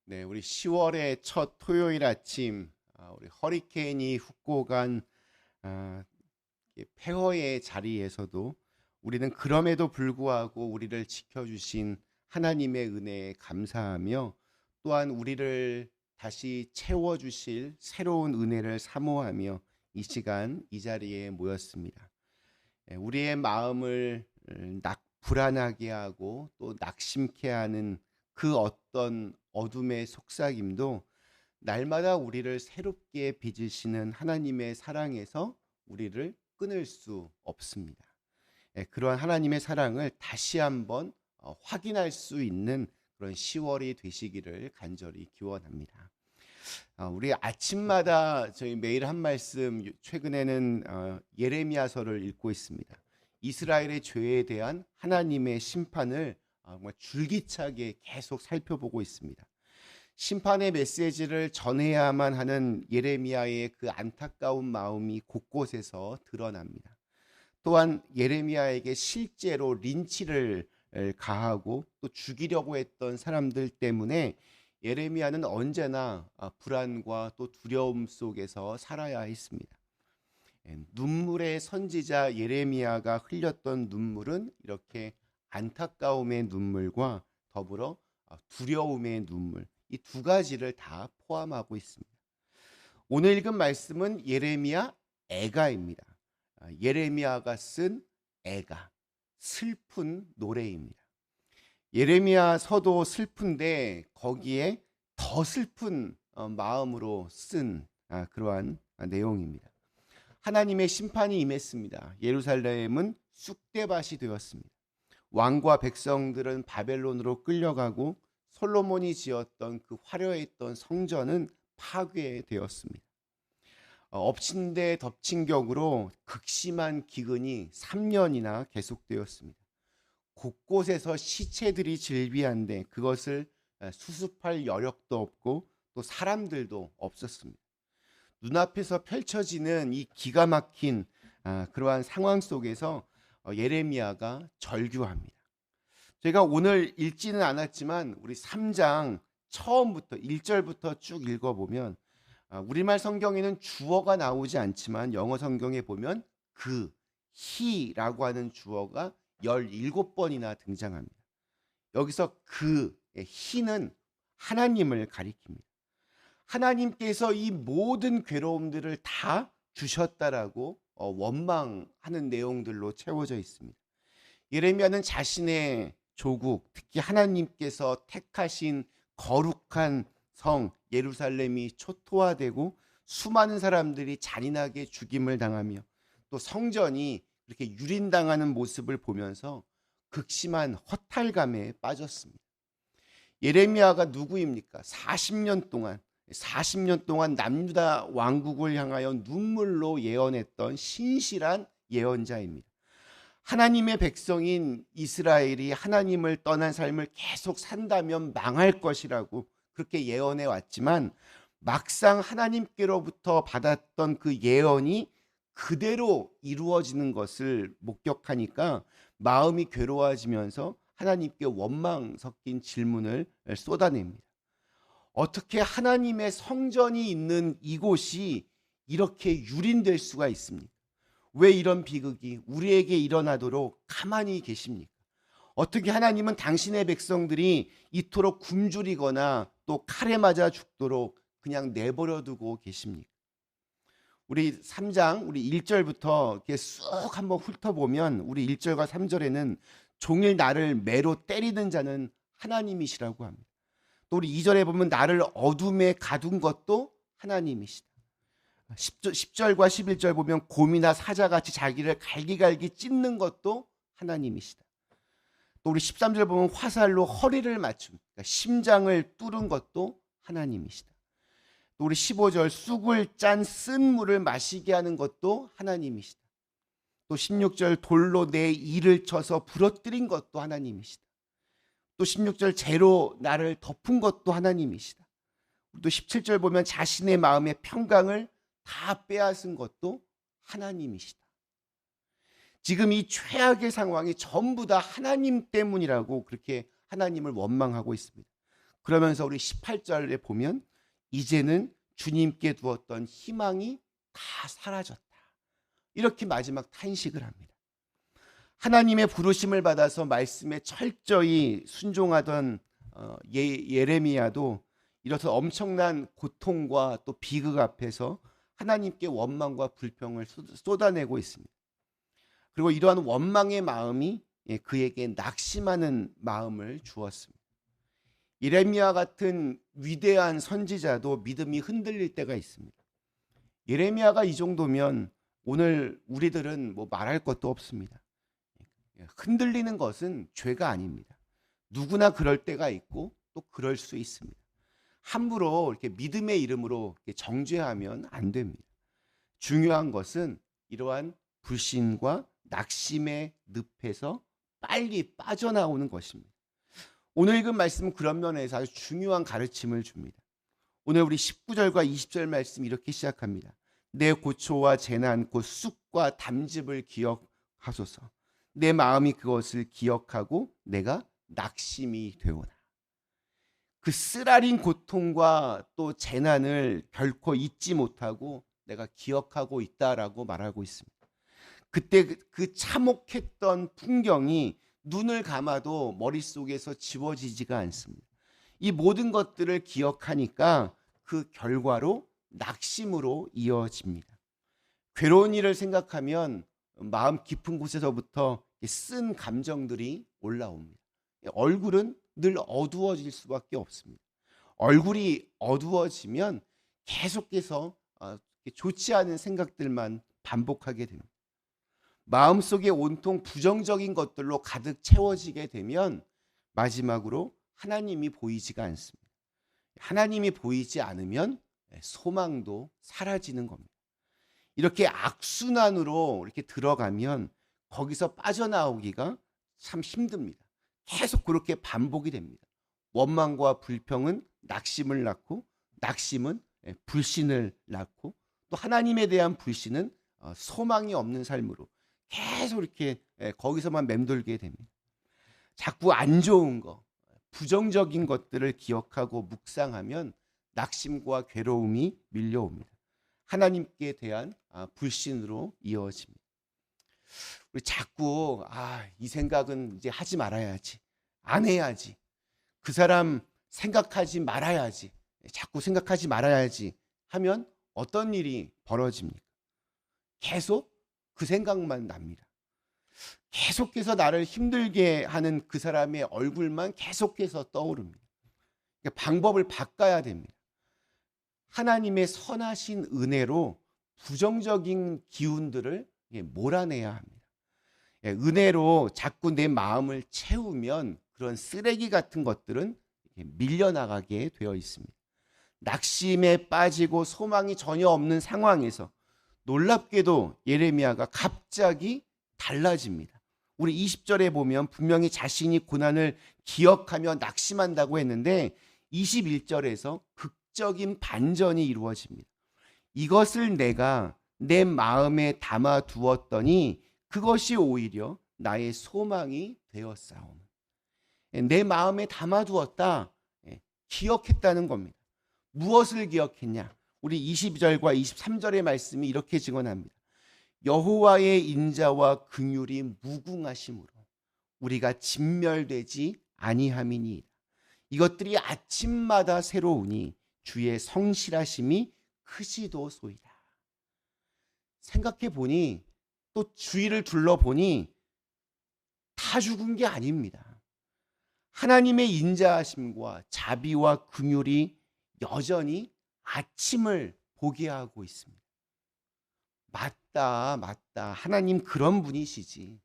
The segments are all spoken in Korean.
네, 우리 10월의 첫 토요일 아침, 우리 허리케인이 훅고 간 아, 이 폐허의 자리에서도 우리는 그럼에도 불구하고 우리를 지켜주신 하나님의 은혜에 감사하며, 또한 우리를 다시 채워주실 새로운 은혜를 사모하며 이 시간 이 자리에 모였습니다. 우리의 마음을 불안하게 하고 또 낙심케 하는 그 어떤 어둠의 속삭임도 날마다 우리를 새롭게 빚으시는 하나님의 사랑에서 우리를 끊을 수 없습니다. 그러한 하나님의 사랑을 다시 한번 확인할 수 있는 그런 10월이 되시기를 간절히 기원합니다. 우리 아침마다 저희 매일 한 말씀, 최근에는 예레미야서를 읽고 있습니다. 이스라엘의 죄에 대한 하나님의 심판을 정말 줄기차게 계속 살펴보고 있습니다. 심판의 메시지를 전해야만 하는 예레미야의 그 안타까운 마음이 곳곳에서 드러납니다. 또한 예레미야에게 실제로 린치를 가하고 또 죽이려고 했던 사람들 때문에 예레미야는 언제나 불안과 또 두려움 속에서 살아야 했습니다. 눈물의 선지자 예레미야가 흘렸던 눈물은 이렇게 안타까움의 눈물과 더불어 두려움의 눈물, 이 두 가지를 다 포함하고 있습니다. 오늘 읽은 말씀은 예레미야 애가입니다. 예레미야가 쓴 애가, 슬픈 노래입니다. 예레미야서도 슬픈데 거기에 더 슬픈 마음으로 쓴 그러한 내용입니다. 하나님의 심판이 임했습니다. 예루살렘은 쑥대밭이 되었습니다. 왕과 백성들은 바벨론으로 끌려가고 솔로몬이 지었던 그 화려했던 성전은 파괴되었습니다. 엎친 데 덮친 격으로 극심한 기근이 3년이나 계속되었습니다. 곳곳에서 시체들이 즐비한데 그것을 수습할 여력도 없고 또 사람들도 없었습니다. 눈앞에서 펼쳐지는 이 기가 막힌 그러한 상황 속에서 예레미야가 절규합니다. 제가 오늘 읽지는 않았지만 우리 3장 처음부터 1절부터 쭉 읽어보면 우리말 성경에는 주어가 나오지 않지만 영어 성경에 보면 그, he라고 하는 주어가 17번이나 등장합니다. 여기서 그, he는 하나님을 가리킵니다. 하나님께서 이 모든 괴로움들을 다 주셨다라고 원망하는 내용들로 채워져 있습니다. 예레미야는 자신의 조국, 특히 하나님께서 택하신 거룩한 성 예루살렘이 초토화되고 수많은 사람들이 잔인하게 죽임을 당하며 또 성전이 이렇게 유린당하는 모습을 보면서 극심한 허탈감에 빠졌습니다. 예레미야가 누구입니까? 40년 동안 남유다 왕국을 향하여 눈물로 예언했던 신실한 예언자입니다. 하나님의 백성인 이스라엘이 하나님을 떠난 삶을 계속 산다면 망할 것이라고 그렇게 예언해 왔지만 막상 하나님께로부터 받았던 그 예언이 그대로 이루어지는 것을 목격하니까 마음이 괴로워지면서 하나님께 원망 섞인 질문을 쏟아냅니다. 어떻게 하나님의 성전이 있는 이곳이 이렇게 유린될 수가 있습니까? 왜 이런 비극이 우리에게 일어나도록 가만히 계십니까? 어떻게 하나님은 당신의 백성들이 이토록 굶주리거나 또 칼에 맞아 죽도록 그냥 내버려 두고 계십니까? 우리 3장 우리 1절부터 이렇게 쑥 한번 훑어보면 우리 1절과 3절에는 종일 나를 매로 때리는 자는 하나님이시라고 합니다. 또 우리 2절에 보면 나를 어둠에 가둔 것도 하나님이시다. 10절과 11절 보면 곰이나 사자같이 자기를 갈기갈기 찢는 것도 하나님이시다. 또 우리 13절 보면 화살로 허리를 맞춘, 그러니까 심장을 뚫은 것도 하나님이시다. 또 우리 15절 쑥을 짠 쓴 물을 마시게 하는 것도 하나님이시다. 또 16절 돌로 내 이를 쳐서 부러뜨린 것도 하나님이시다. 또 16절 재로 나를 덮은 것도 하나님이시다. 또 17절 보면 자신의 마음의 평강을 다 빼앗은 것도 하나님이시다. 지금 이 최악의 상황이 전부 다 하나님 때문이라고 그렇게 하나님을 원망하고 있습니다. 그러면서 우리 18절에 보면 이제는 주님께 두었던 희망이 다 사라졌다. 이렇게 마지막 탄식을 합니다. 하나님의 부르심을 받아서 말씀에 철저히 순종하던 예레미야도 이렇듯 엄청난 고통과 또 비극 앞에서 하나님께 원망과 불평을 쏟아내고 있습니다. 그리고 이러한 원망의 마음이 그에게 낙심하는 마음을 주었습니다. 예레미야 같은 위대한 선지자도 믿음이 흔들릴 때가 있습니다. 예레미야가 이 정도면 오늘 우리들은 뭐 말할 것도 없습니다. 흔들리는 것은 죄가 아닙니다. 누구나 그럴 때가 있고 또 그럴 수 있습니다. 함부로 이렇게 믿음의 이름으로 이렇게 정죄하면 안 됩니다. 중요한 것은 이러한 불신과 낙심의 늪에서 빨리 빠져나오는 것입니다. 오늘 읽은 말씀은 그런 면에서 아주 중요한 가르침을 줍니다. 오늘 우리 19절과 20절 말씀 이렇게 시작합니다. 내 고초와 재난 곧 쑥과 담즙을 기억하소서. 내 마음이 그것을 기억하고 내가 낙심이 되오나. 그 쓰라린 고통과 또 재난을 결코 잊지 못하고 내가 기억하고 있다라고 말하고 있습니다. 그때 그 참혹했던 풍경이 눈을 감아도 머릿속에서 지워지지가 않습니다. 이 모든 것들을 기억하니까 그 결과로 낙심으로 이어집니다. 괴로운 일을 생각하면 마음 깊은 곳에서부터 쓴 감정들이 올라옵니다. 얼굴은 늘 어두워질 수밖에 없습니다. 얼굴이 어두워지면 계속해서 좋지 않은 생각들만 반복하게 됩니다. 마음속에 온통 부정적인 것들로 가득 채워지게 되면 마지막으로 하나님이 보이지가 않습니다. 하나님이 보이지 않으면 소망도 사라지는 겁니다. 이렇게 악순환으로 이렇게 들어가면 거기서 빠져나오기가 참 힘듭니다. 계속 그렇게 반복이 됩니다. 원망과 불평은 낙심을 낳고, 낙심은 불신을 낳고, 또 하나님에 대한 불신은 소망이 없는 삶으로 계속 이렇게 거기서만 맴돌게 됩니다. 자꾸 안 좋은 거, 부정적인 것들을 기억하고 묵상하면 낙심과 괴로움이 밀려옵니다. 하나님께 대한 불신으로 이어집니다. 우리 자꾸 이 생각은 이제 하지 말아야지, 안 해야지, 그 사람 생각하지 말아야지, 자꾸 생각하지 말아야지 하면 어떤 일이 벌어집니까? 계속 그 생각만 납니다. 계속해서 나를 힘들게 하는 그 사람의 얼굴만 계속해서 떠오릅니다. 방법을 바꿔야 됩니다. 하나님의 선하신 은혜로 부정적인 기운들을 몰아내야 합니다. 은혜로 자꾸 내 마음을 채우면 그런 쓰레기 같은 것들은 밀려나가게 되어 있습니다. 낙심에 빠지고 소망이 전혀 없는 상황에서 놀랍게도 예레미야가 갑자기 달라집니다. 우리 20절에 보면 분명히 자신이 고난을 기억하며 낙심한다고 했는데 21절에서 극적인 반전이 이루어집니다. 이것을 내가 내 마음에 담아 두었더니 그것이 오히려 나의 소망이 되었사오니. 내 마음에 담아 두었다. 기억했다는 겁니다. 무엇을 기억했냐? 우리 22절과 23절의 말씀이 이렇게 증언합니다. 여호와의 인자와 긍휼이 무궁하심으로 우리가 진멸되지 아니함이니이다. 이것들이 아침마다 새로우니 주의 성실하심이 크시도소이다. 생각해 보니 또 주위를 둘러보니 다 죽은 게 아닙니다. 하나님의 인자하심과 자비와 긍휼이 여전히 아침을 보게 하고 있습니다. 맞다. 하나님 그런 분이시지.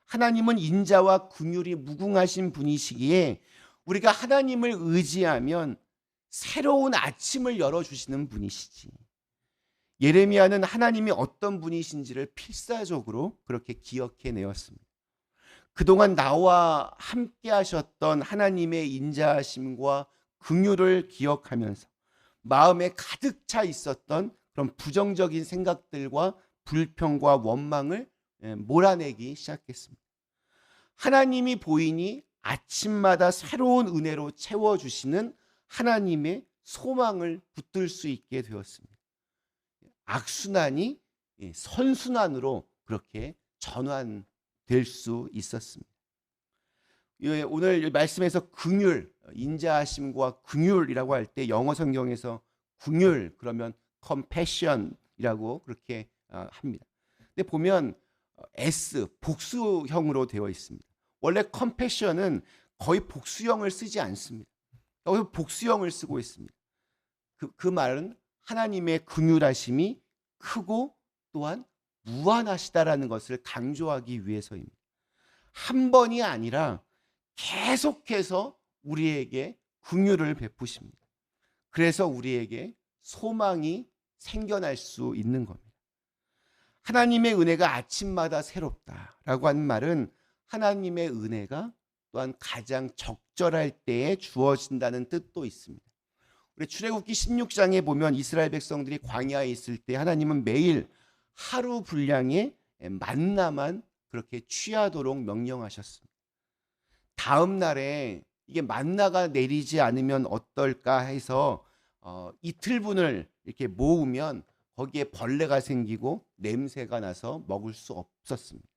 하나님은 인자와 긍휼이 무궁하신 분이시기에 우리가 하나님을 의지하면 새로운 아침을 열어주시는 분이시지. 예레미야는 하나님이 어떤 분이신지를 필사적으로 그렇게 기억해내었습니다. 그동안 나와 함께 하셨던 하나님의 인자하심과 긍휼을 기억하면서 마음에 가득 차 있었던 그런 부정적인 생각들과 불평과 원망을 몰아내기 시작했습니다. 하나님이 보이니 아침마다 새로운 은혜로 채워주시는 하나님의 소망을 붙들 수 있게 되었습니다. 악순환이 선순환으로 그렇게 전환될 수 있었습니다. 오늘 말씀에서 긍휼, 인자하심과 긍휼이라고 할 때 영어 성경에서 긍휼 그러면 compassion이라고 그렇게 합니다. 근데 보면 S 복수형으로 되어 있습니다. 원래 compassion은 거의 복수형을 쓰지 않습니다. 여기서 복수형을 쓰고 있습니다. 그 말은 하나님의 긍휼하심이 크고 또한 무한하시다라는 것을 강조하기 위해서입니다. 한 번이 아니라 계속해서 우리에게 긍휼을 베푸십니다. 그래서 우리에게 소망이 생겨날 수 있는 겁니다. 하나님의 은혜가 아침마다 새롭다라고 하는 말은 하나님의 은혜가 또한 가장 적절할 때에 주어진다는 뜻도 있습니다. 우리 출애굽기 16장에 보면 이스라엘 백성들이 광야에 있을 때 하나님은 매일 하루 분량의 만나만 그렇게 취하도록 명령하셨습니다. 다음 날에 이게 만나가 내리지 않으면 어떨까 해서 이틀분을 이렇게 모으면 거기에 벌레가 생기고 냄새가 나서 먹을 수 없었습니다.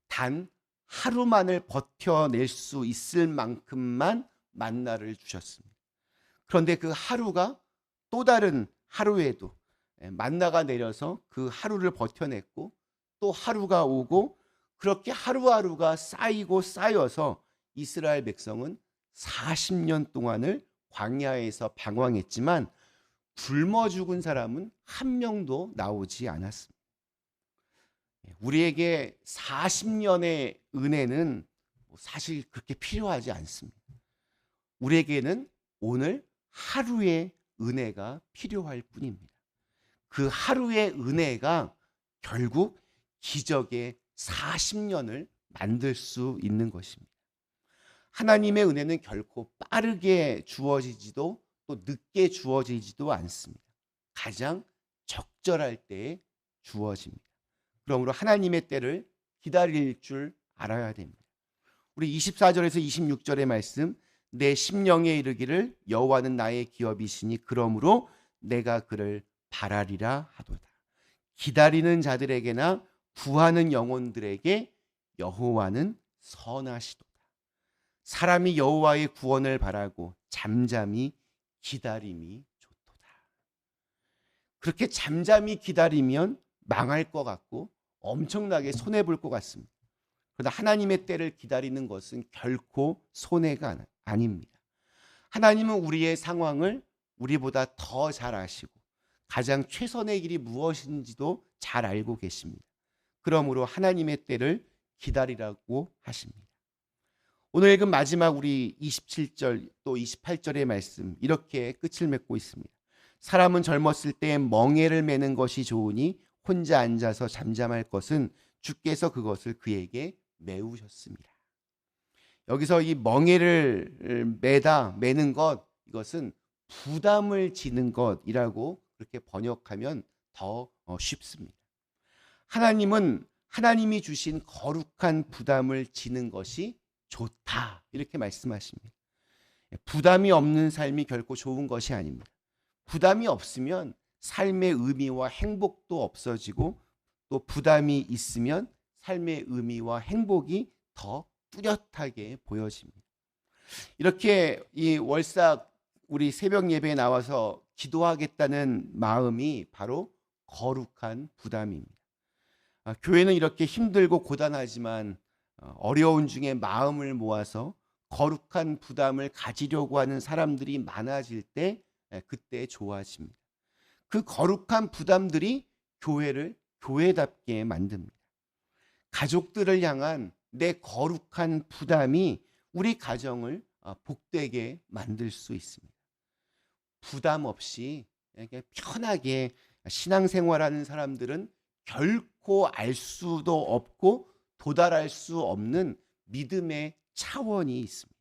단 하루만을 버텨낼 수 있을 만큼만 만나를 주셨습니다. 그런데 그 하루가 또 다른 하루에도 만나가 내려서 그 하루를 버텨냈고 또 하루가 오고 그렇게 하루하루가 쌓이고 쌓여서 이스라엘 백성은 40년 동안을 광야에서 방황했지만 굶어 죽은 사람은 한 명도 나오지 않았습니다. 우리에게 40년의 은혜는 사실 그렇게 필요하지 않습니다. 우리에게는 오늘 하루의 은혜가 필요할 뿐입니다. 그 하루의 은혜가 결국 기적의 40년을 만들 수 있는 것입니다. 하나님의 은혜는 결코 빠르게 주어지지도 또 늦게 주어지지도 않습니다. 가장 적절할 때에 주어집니다. 그러므로 하나님의 때를 기다릴 줄 알아야 됩니다. 우리 24절에서 26절의 말씀, 내 심령에 이르기를 여호와는 나의 기업이시니 그러므로 내가 그를 바라리라 하도다. 기다리는 자들에게나 구하는 영혼들에게 여호와는 선하시도다. 사람이 여호와의 구원을 바라고 잠잠히 기다림이 좋도다. 그렇게 잠잠히 기다리면 망할 것 같고 엄청나게 손해볼 것 같습니다. 그러나 하나님의 때를 기다리는 것은 결코 손해가 아닙니다. 하나님은 우리의 상황을 우리보다 더 잘 아시고 가장 최선의 길이 무엇인지도 잘 알고 계십니다. 그러므로 하나님의 때를 기다리라고 하십니다. 오늘 읽은 마지막 우리 27절 또 28절의 말씀 이렇게 끝을 맺고 있습니다. 사람은 젊었을 때 멍에를 매는 것이 좋으니 혼자 앉아서 잠잠할 것은 주께서 그것을 그에게 메우셨습니다. 여기서 이 멍에를 매는 것 이것은 부담을 지는 것이라고 그렇게 번역하면 더 쉽습니다. 하나님은 하나님이 주신 거룩한 부담을 지는 것이 좋다 이렇게 말씀하십니다. 부담이 없는 삶이 결코 좋은 것이 아닙니다. 부담이 없으면 삶의 의미와 행복도 없어지고 또 부담이 있으면 삶의 의미와 행복이 더 뚜렷하게 보여집니다. 이렇게 이 월삭 우리 새벽 예배에 나와서 기도하겠다는 마음이 바로 거룩한 부담입니다. 교회는 이렇게 힘들고 고단하지만 어려운 중에 마음을 모아서 거룩한 부담을 가지려고 하는 사람들이 많아질 때 그때 좋아집니다. 그 거룩한 부담들이 교회를 교회답게 만듭니다. 가족들을 향한 내 거룩한 부담이 우리 가정을 복되게 만들 수 있습니다. 부담 없이 편하게 신앙생활하는 사람들은 결코 알 수도 없고 도달할 수 없는 믿음의 차원이 있습니다.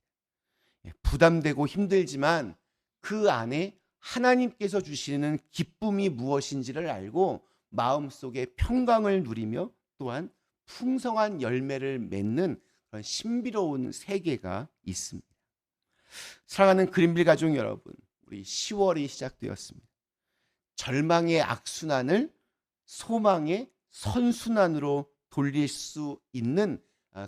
부담되고 힘들지만 그 안에 하나님께서 주시는 기쁨이 무엇인지를 알고 마음속에 평강을 누리며 또한 풍성한 열매를 맺는 그런 신비로운 세계가 있습니다. 사랑하는 그린빌 가족 여러분, 우리 10월이 시작되었습니다. 절망의 악순환을 소망의 선순환으로 돌릴 수 있는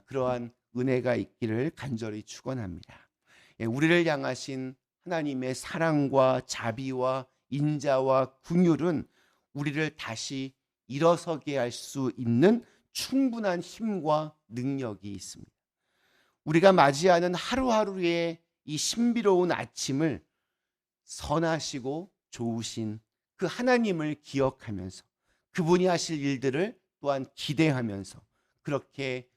그러한 은혜가 있기를 간절히 축원합니다. 우리를 향하신 하나님의 사랑과 자비와 인자와 긍휼은 우리를 다시 일어서게 할 수 있는 충분한 힘과 능력이 있습니다. 우리가 맞이하는 하루하루의 이 신비로운 아침을 선하시고 좋으신 그 하나님을 기억하면서 그분이 하실 일들을 또한 기대하면서 그렇게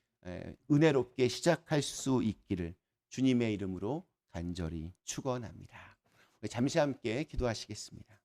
은혜롭게 시작할 수 있기를 주님의 이름으로 간절히 축원합니다. 잠시 함께 기도하시겠습니다.